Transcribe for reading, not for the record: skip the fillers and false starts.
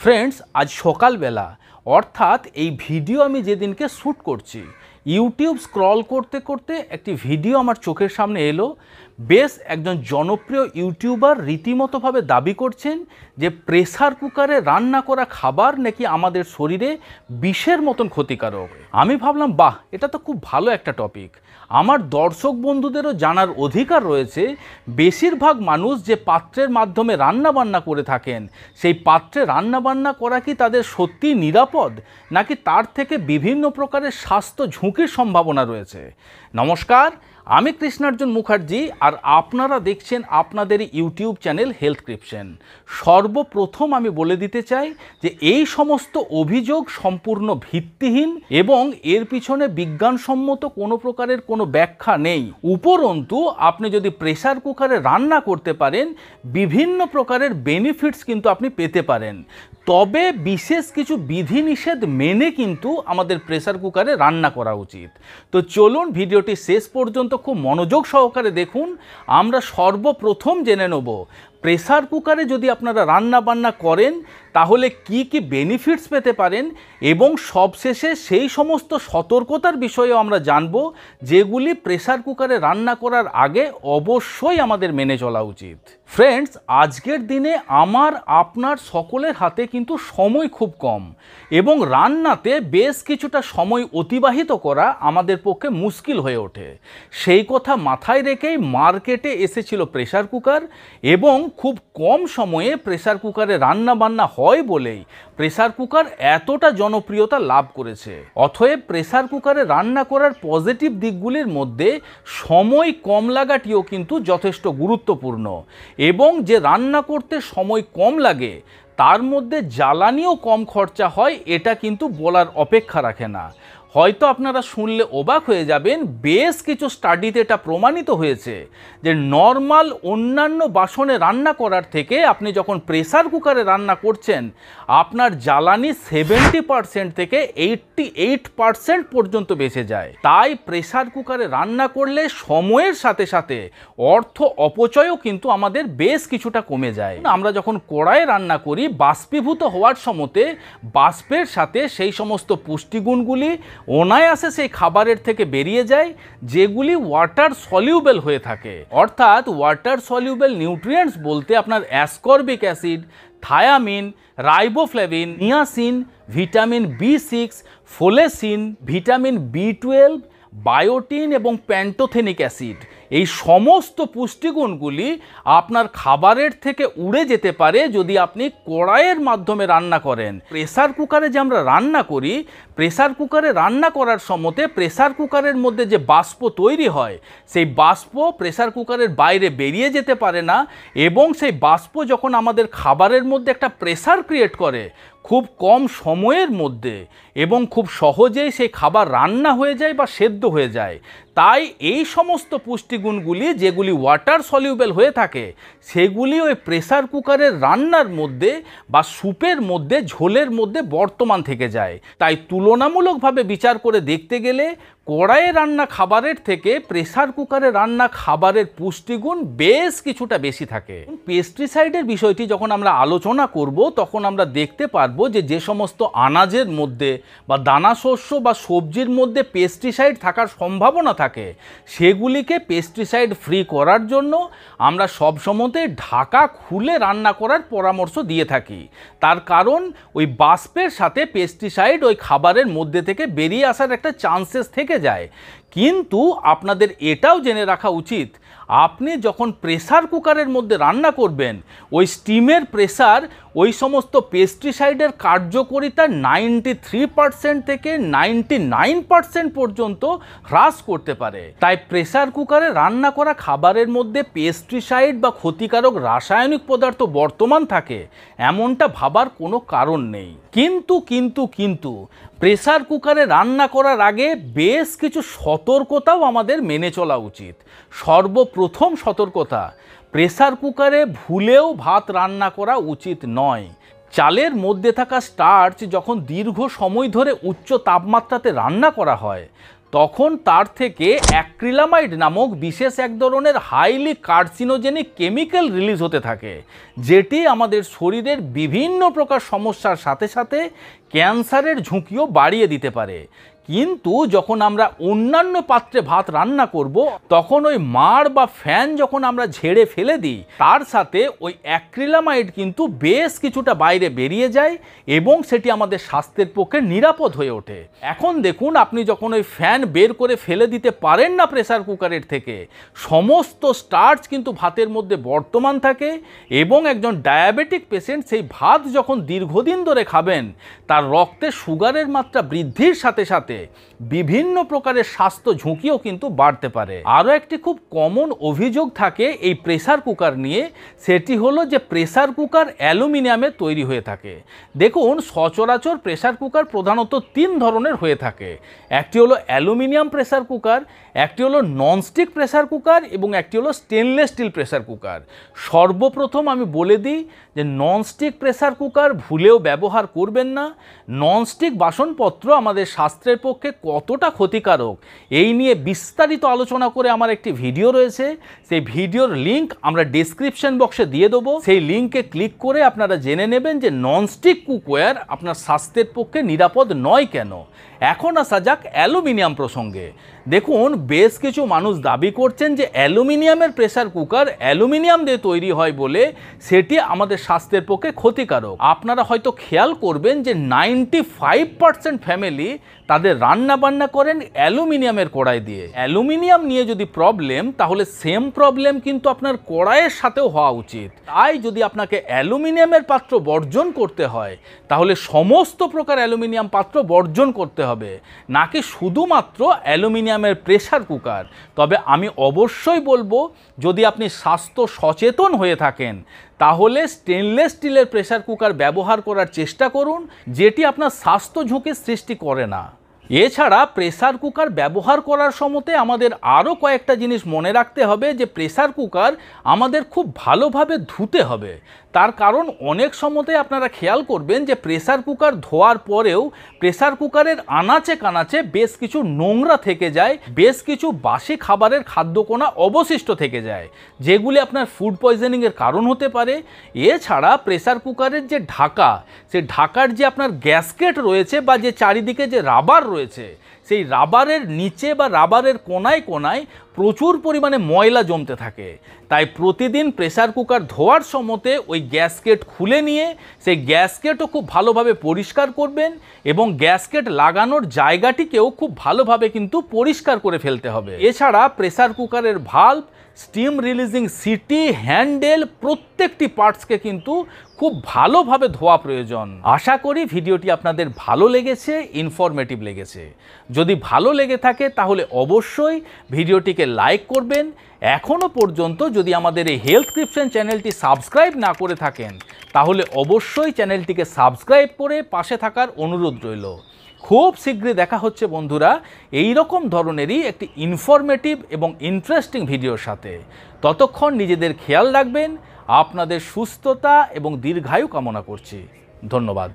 Friends, আজ সকালবেলা অর্থাৎ এই ভিডিও আমি যেদিনকে শ্যুট করছি, ইউটিউব স্ক্রল করতে করতে একটি ভিডিও আমার চোখের সামনে এলো। বেশ একজন জনপ্রিয় ইউটিউবার রীতিমতোভাবে দাবি করছেন যে প্রেসার কুকারে রান্না করা খাবার নাকি আমাদের শরীরে বিষের মতন ক্ষতিকারক। আমি ভাবলাম, বাহ, এটা তো খুব ভালো একটা টপিক। আমার দর্শক বন্ধুদেরও জানার অধিকার রয়েছে বেশিরভাগ মানুষ যে পাত্রের মাধ্যমে রান্নাবান্না করে থাকেন, সেই পাত্রে রান্নাবান্না করা কি তাদের সত্যিই নিরাপদ, নাকি তার থেকে বিভিন্ন প্রকারের স্বাস্থ্য ঝুঁকির সম্ভাবনা রয়েছে। নমস্কার, আমি কৃষ্ণার্জুন মুখার্জি, আর আপনারা দেখছেন আপনাদের ইউটিউব চ্যানেল হেলথক্রিপশন। সর্বপ্রথম আমি বলে দিতে চাই যে এই সমস্ত অভিযোগ সম্পূর্ণ ভিত্তিহীন এবং এর পিছনে বিজ্ঞানসম্মত কোনো প্রকারের কোনো ব্যাখ্যা নেই। উপরন্তু আপনি যদি প্রেসার কুকারে রান্না করতে পারেন, বিভিন্ন প্রকারের বেনিফিটস কিন্তু আপনি পেতে পারেন। তবে বিশেষ কিছু বিধিনিষেধ মেনে কিন্তু আমাদের প্রেসার কুকারে রান্না করা উচিত। তো চলুন ভিডিওটি শেষ পর্যন্ত খুব মনোযোগ সহকারে দেখুন। আমরা সর্বপ্রথম জেনে নেব প্রেসার কুকারে যদি আপনারা রান্না বান্না করেন তাহলে কি কি বেনিফিটস পেতে পারেন, এবং সবশেষে সেই সমস্ত সতর্কতার বিষয়েও আমরা জানব যেগুলি প্রেসার কুকারে রান্না করার আগে অবশ্যই আমাদের মেনে চলা উচিত। ফ্রেন্ডস, আজকের দিনে আমার আপনার সকলের হাতে কিন্তু সময় খুব কম, এবং রান্নাতে বেশ কিছুটা সময় অতিবাহিত করা আমাদের পক্ষে মুশকিল হয়ে ওঠে। সেই কথা মাথায় রেখেই মার্কেটে এসেছিল প্রেসার কুকার, এবং খুব কম সময়ে প্রেসার কুকারে রান্না বান্না হয় বলেই প্রেসার কুকার এতটা জনপ্রিয়তা লাভ করেছে। অতএব প্রেসার কুকারে রান্না করার পজিটিভ দিকগুলির মধ্যে সময় কম লাগাটিও কিন্তু যথেষ্ট গুরুত্বপূর্ণ, এবং যে রান্না করতে সময় কম লাগে তার মধ্যে জ্বালানিও কম খরচা হয়, এটা কিন্তু বলার অপেক্ষা রাখে না। হয়তো আপনারা শুনলে অবাক হয়ে যাবেন, বেশ কিছু স্টাডিতে এটা প্রমাণিত হয়েছে যে নর্মাল অন্যান্য বাসনে রান্না করার থেকে আপনি যখন প্রেসার কুকারে রান্না করছেন, আপনার জ্বালানি 70% থেকে 88% পর্যন্ত বেঁচে যায়। তাই প্রেসার কুকারে রান্না করলে সময়ের সাথে সাথে অর্থ অপচয়ও কিন্তু আমাদের বেশ কিছুটা কমে যায়। আমরা যখন কড়াইয়ে রান্না করি, বাষ্পীভূত হওয়ার সময়তে বাষ্পের সাথে সেই সমস্ত পুষ্টিগুণগুলি অনায়াসে সেই খাবারের থেকে বেরিয়ে যায়, যেগুলি ওয়াটার সলিউবেল হয়ে থাকে। অর্থাৎ ওয়াটার সলিউবেল নিউট্রিয়েন্টস বলতে আপনার ascorbic acid, thiamine, riboflavin, niacin, vitamin B6, folacin, vitamin B12, biotin এবং প্যান্টোথেনিক অ্যাসিড, এই সমস্ত পুষ্টিগুণগুলি আপনার খাবারের থেকে উড়ে যেতে পারে যদি আপনি কড়াইয়ের মাধ্যমে রান্না করেন। প্রেসার কুকারে যে আমরা রান্না করি, প্রেসার কুকারে রান্না করার সময়তে প্রেসার কুকারের মধ্যে যে বাষ্প তৈরি হয়, সেই বাষ্প প্রেসার কুকারের বাইরে বেরিয়ে যেতে পারে না, এবং সেই বাষ্প যখন আমাদের খাবারের মধ্যে একটা প্রেসার ক্রিয়েট করে খুব কম সময়ের মধ্যে, এবং খুব সহজেই সেই খাবার রান্না হয়ে যায় বা সেদ্ধ হয়ে যায়। তাই এই সমস্ত পুষ্টিগুণগুলি যেগুলি ওয়াটার সলিউবেল হয়ে থাকে, সেগুলি ওই প্রেসার কুকারের রান্নার মধ্যে বা স্যুপের মধ্যে, ঝোলের মধ্যে বর্তমান থেকে যায়। তাই তুলনামূলকভাবে বিচার করে দেখতে গেলে কড়াইয়ে রান্না খাবারের থেকে প্রেসার কুকারে রান্না খাবারের পুষ্টিগুণ বেশ কিছুটা বেশি থাকে। পেস্টিসাইডের বিষয়টি যখন আমরা আলোচনা করব, তখন আমরা দেখতে পারবো যে যে সমস্ত আনাজের মধ্যে বা দানা শস্য বা সবজির মধ্যে পেস্টিসাইড থাকার সম্ভাবনা থাকে, সেগুলিকে পেস্টিসাইড ফ্রি করার জন্য আমরা সবসময়তে ঢাকা খুলে রান্না করার পরামর্শ দিয়ে থাকি। তার কারণ ওই বাষ্পের সাথে পেস্টিসাইড ওই খাবারের মধ্যে থেকে বেরিয়ে আসার একটা চান্সেস থেকে যায়। কিন্তু আপনাদের এটাও জেনে রাখা উচিত, আপনি যখন প্রেসার কুকারের মধ্যে রান্না করবেন, ওই স্টিমের প্রেসার ওই সমস্ত পেস্টিসাইডের কার্যকারিতা 93% থেকে 99% পর্যন্ত হ্রাস করতে পারে। তাই প্রেসার কুকারে রান্না করা খাবারের মধ্যে পেস্টিসাইড বা ক্ষতিকারক রাসায়নিক পদার্থ বর্তমান থাকে এমনটা ভাবার কোনো কারণ নেই। কিন্তু প্রেসার কুকারে রান্না করার আগে বেশ কিছু সতর্কতাও আমাদের মেনে চলা উচিত। সর্বপ্রথম সতর্কতা, প্রেসার কুকারে ভুলেও ভাত রান্না করা উচিত নয়। চালের মধ্যে থাকা স্টার্চ যখন দীর্ঘ সময় ধরে উচ্চ তাপমাত্রাতে রান্না করা হয়, তখন তার থেকে অ্যাক্রিলামাইড নামক বিশেষ এক ধরনের হাইলি কার্সিনোজেনিক কেমিক্যাল রিলিজ হতে থাকে, যেটি আমাদের শরীরের বিভিন্ন প্রকার সমস্যার সাথে সাথে ক্যান্সারের ঝুঁকিও বাড়িয়ে দিতে পারে। কিন্তু যখন আমরা অন্যান্য পাত্রে ভাত রান্না করব, তখন ওই মাড় বা ফ্যান যখন আমরা ঝেড়ে ফেলে দিই, তার সাথে ওই অ্যাক্রিলামাইড কিন্তু বেশ কিছুটা বাইরে বেরিয়ে যায় এবং সেটি আমাদের স্বাস্থ্যের পক্ষে নিরাপদ হয়ে ওঠে। এখন দেখুন, আপনি যখন ওই ফ্যান বের করে ফেলে দিতে পারেন না প্রেসার কুকারের থেকে, সমস্ত স্টার্চ কিন্তু ভাতের মধ্যে বর্তমান থাকে এবং একজন ডায়াবেটিক পেশেন্ট সেই ভাত যখন দীর্ঘদিন ধরে খাবেন, তার রক্তে সুগারের মাত্রা বৃদ্ধির সাথে সাথে বিভিন্ন প্রকারের স্বাস্থ্য ঝুঁকিও কিন্তু বাড়তে পারে। আরও একটি খুব কমন অভিযোগ থাকে এই প্রেসার কুকার নিয়ে, সেটি হলো যে প্রেসার কুকার অ্যালুমিনিয়ামের তৈরি হয়ে থাকে। দেখুন, সচরাচর প্রেসার কুকার প্রধানত 3 ধরনের হয়ে থাকে। একটি হলো অ্যালুমিনিয়াম প্রেসার কুকার, একটি হলো ননস্টিক প্রেসার কুকার এবং একটি হলো স্টেনলেস স্টিল প্রেসার কুকার। সর্বপ্রথম আমি বলে দিই যে ননস্টিক প্রেসার কুকার ভুলেও ব্যবহার করবেন না। ননস্টিক বাসনপত্র আমাদের স্বাস্থ্যের পক্ষে কতটা ক্ষতিকারক এই নিয়ে বিস্তারিত আলোচনা করে আমার একটি ভিডিও রয়েছে। সেই ভিডিওর লিঙ্ক আমরা ডেসক্রিপশন বক্সে দিয়ে দেবো। সেই লিঙ্কে ক্লিক করে আপনারা জেনে নেবেন যে ননস্টিক কুকওয়্যার আপনার স্বাস্থ্যের পক্ষে নিরাপদ নয় কেন। এখন আসা যাক অ্যালুমিনিয়াম প্রসঙ্গে। দেখুন, বেশ কিছু মানুষ দাবি করছেন যে অ্যালুমিনিয়ামের প্রেসার কুকার অ্যালুমিনিয়াম দিয়ে তৈরি হয় বলে সেটি আমাদের স্বাস্থ্যের পক্ষে ক্ষতিকারক। আপনারা হয়তো খেয়াল করবেন যে 95% ফ্যামিলি তাদের রান্না বান্না করেন অ্যালুমিনিয়ামের কড়াই দিয়ে। অ্যালুমিনিয়াম নিয়ে যদি প্রবলেম, তাহলে সেম প্রবলেম কিন্তু আপনার কড়াইয়ের সাথেও হওয়া উচিত। তাই যদি আপনাকে অ্যালুমিনিয়ামের পাত্র বর্জন করতে হয়, তাহলে সমস্ত প্রকার অ্যালুমিনিয়াম পাত্র বর্জন করতে হবে, নাকি শুধুমাত্র অ্যালুমিনিয়ামের প্রেসার কুকার। তবে আমি অবশ্যই বলবো, যদি আপনি স্বাস্থ্য সচেতন হয়ে থাকেন, তাহলে স্টেনলেস স্টিলের প্রেসার কুকার ব্যবহার করার চেষ্টা করুন, যেটি আপনার স্বাস্থ্য ঝুঁকির সৃষ্টি করে না। এছাড়া প্রেসার কুকার ব্যবহার করার সময়তে আমাদের আরও কয়েকটা জিনিস মনে রাখতে হবে, যে প্রেসার কুকার আমাদের খুব ভালোভাবে ধুতে হবে। তার কারণ অনেক সময়তে আপনারা খেয়াল করবেন যে প্রেসার কুকার ধোয়ার পরেও প্রেসার কুকারের আনাচে কানাচে বেশ কিছু নোংরা থেকে যায়, বেশ কিছু বাসি খাবারের খাদ্যকণা অবশিষ্ট থেকে যায়, যেগুলি আপনার ফুড পয়জনিংয়ের কারণ হতে পারে। এছাড়া প্রেসার কুকারের যে ঢাকা, সেই ঢাকার যে আপনার গ্যাসকেট রয়েছে বা যে চারিদিকে যে রাবার রয়েছে, সেই রাবারের নিচে বা রাবারের কোনায় কোনায় প্রচুর পরিমাণে ময়লা জমতে থাকে। তাই প্রতিদিন প্রেসার কুকার ধোয়ার সময়তে ওই গ্যাসকেট খুলে নিয়ে সেই গ্যাসকেটও খুব ভালোভাবে পরিষ্কার করবেন এবং গ্যাসকেট লাগানোর জায়গাটিকেও খুব ভালোভাবে কিন্তু পরিষ্কার করে ফেলতে হবে। এছাড়া প্রেসার কুকারের valve, steam releasing city, handle, প্রত্যেকটি পার্টসকে কিন্তু খুব ভালোভাবে ধোয়া প্রয়োজন। আশা করি ভিডিওটি আপনাদের ভালো লেগেছে, ইনফরমেটিভ লেগেছে। যদি ভালো লেগে থাকে তাহলে অবশ্যই ভিডিওটিকে লাইক করবেন। এখনও পর্যন্ত যদি আমাদের এই হেলথ ক্রিপশন চ্যানেলটি সাবস্ক্রাইব না করে থাকেন, তাহলে অবশ্যই চ্যানেলটিকে সাবস্ক্রাইব করে পাশে থাকার অনুরোধ রইল। খুব শীঘ্রই দেখা হচ্ছে বন্ধুরা এই রকম ধরনেরই একটি ইনফরমেটিভ এবং ইন্টারেস্টিং ভিডিওর সাথে। ততক্ষণ নিজেদের খেয়াল রাখবেন। আপনাদের সুস্থতা এবং দীর্ঘায়ু কামনা করছি। ধন্যবাদ।